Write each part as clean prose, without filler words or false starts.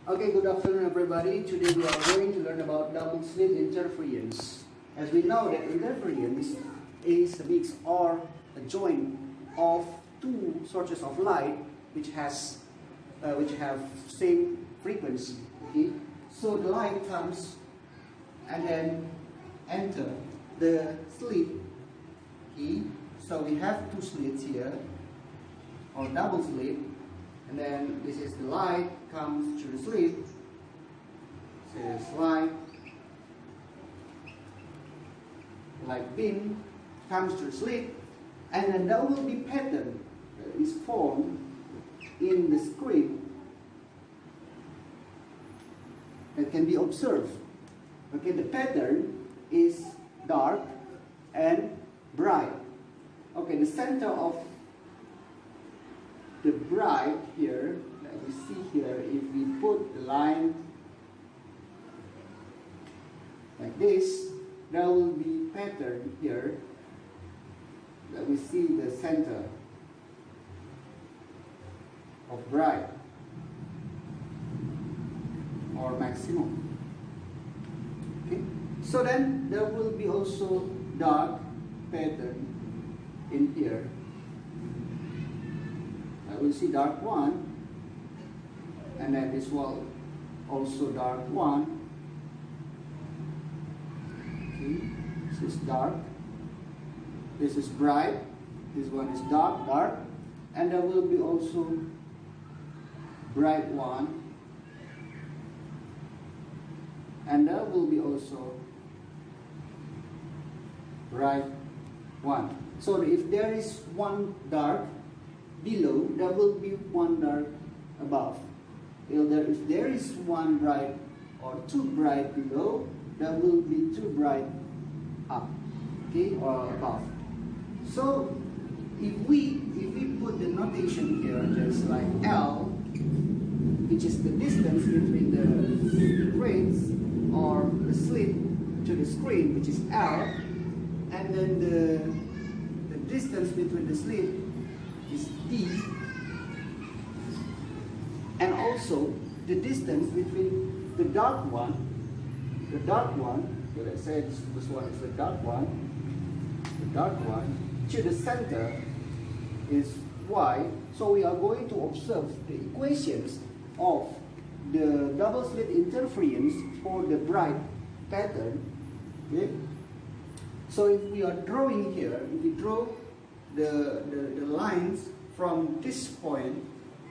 Okay, good afternoon everybody. Today we are going to learn about double slit interference. As we know that interference is a mix or a joint of two sources of light which have same frequency. Okay, so the light comes and then enter the slit. Okay, so we have two slits here or double slit. And then this is the light comes through the slit. This is light beam comes through the slit, and then there will be pattern that is formed in the screen that can be observed. Okay, the pattern is dark and bright. Okay, the center of the bright here that we see here, if we put the line like this, there will be pattern here that we see the center of bright or maximum. Okay, so then there will be also dark pattern in here. We'll see dark one, and then this one also dark one. Okay, this is dark, this is bright, this one is dark, and there will be also bright one, and there will be also bright one. So if there is one dark below, there will be one dark above. If there is one bright or two bright below, there will be two bright up, okay, or above. So if we put the notation here, just like L, which is the distance between the grates or the slit to the screen, which is L, and then the distance between the slit is D, and also the distance between the dark one, so let's say this one is the dark one, to the center is Y. So we are going to observe the equations of the double slit interference for the bright pattern. Okay? So if we are drawing here, if we draw the lines from this point,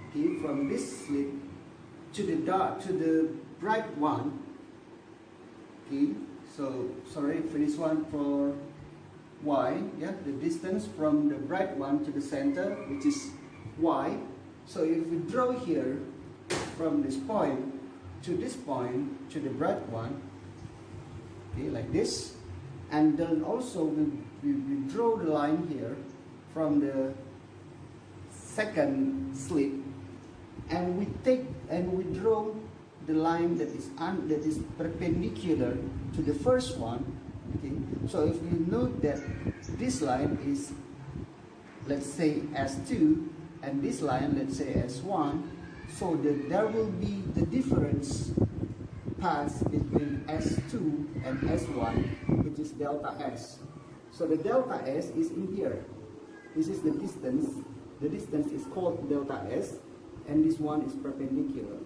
okay, from this slit to the bright one. Okay, so sorry for this one for Y, yeah, the distance from the bright one to the center, which is Y. So if we draw here from this point to the bright one, okay, like this, and then also we draw the line here from the second slit, and we draw the line that is perpendicular to the first one. Okay, so if we note that this line is, let's say, S2, and this line, let's say, S1, so there will be the difference pass between S2 and S1, which is delta S. So the delta S is in here. This is the distance. The distance is called delta S, and this one is perpendicular.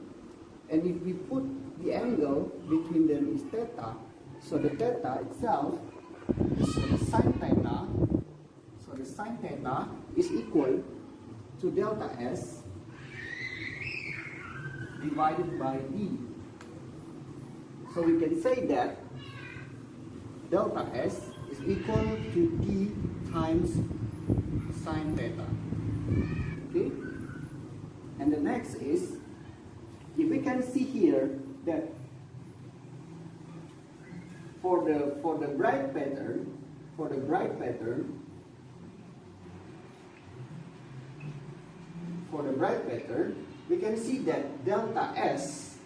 And if we put the angle between them is theta, so the theta itself, so the sine theta is equal to delta S divided by D. So we can say that delta S is equal to D times sine theta. Okay? And the next is, if we can see here that for the bright pattern, we can see that delta S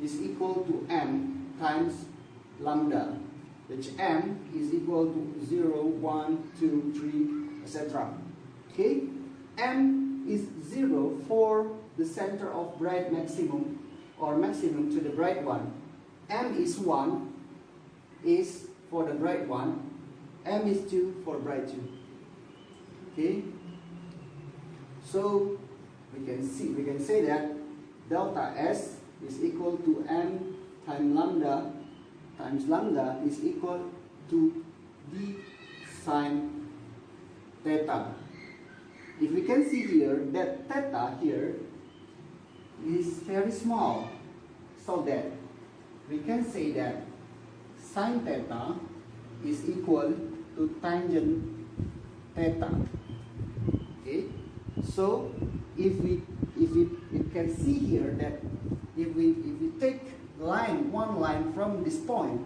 is equal to M times lambda, which M is equal to 0, 1, 2, 3, etc. Okay? M is 0 for the center of bright maximum or maximum to the bright one. M is 1 is for the bright one, M is 2 for bright 2. Okay? So we can say that delta S is equal to M times lambda is equal to D sine theta. If we can see here that theta here is very small, so that we can say that sine theta is equal to tangent theta. Okay, so if we can see here that if we take one line from this point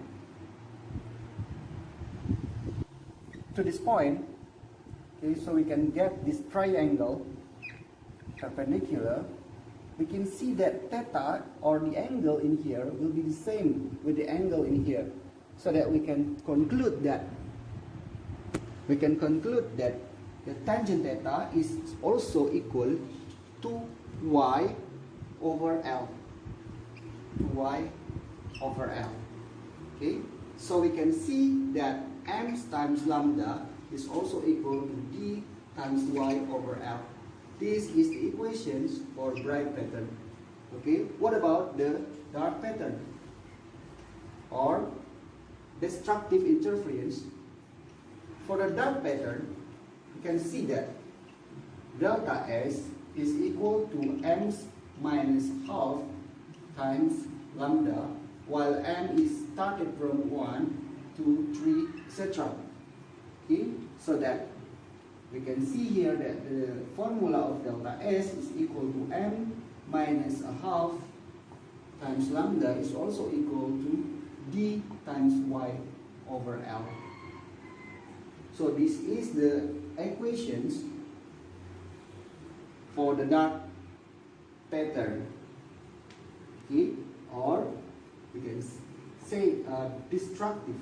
to this point, okay, so we can get this triangle perpendicular. We can see that theta, or the angle in here, will be the same with the angle in here, so that we can conclude that the tangent theta is also equal to y over L. Y over L. Okay, so we can see that m times lambda is also equal to d times y over L. This is the equations for bright pattern. Okay, what about the dark pattern or destructive interference? For the dark pattern, you can see that delta S is equal to m minus half times lambda, while m is started from 1, 2, 3, etc. Okay, so that we can see here that the formula of delta S is equal to m minus a half times lambda is also equal to d times y over L. So this is the equations for the dark pattern. Okay, or we can say destructive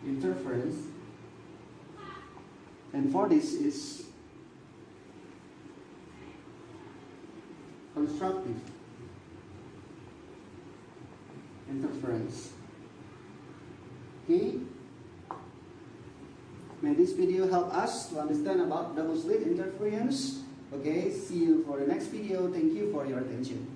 interference, and for this is constructive interference. Okay, may this video help us to understand about double slit interference. Okay, see you for the next video. Thank you for your attention.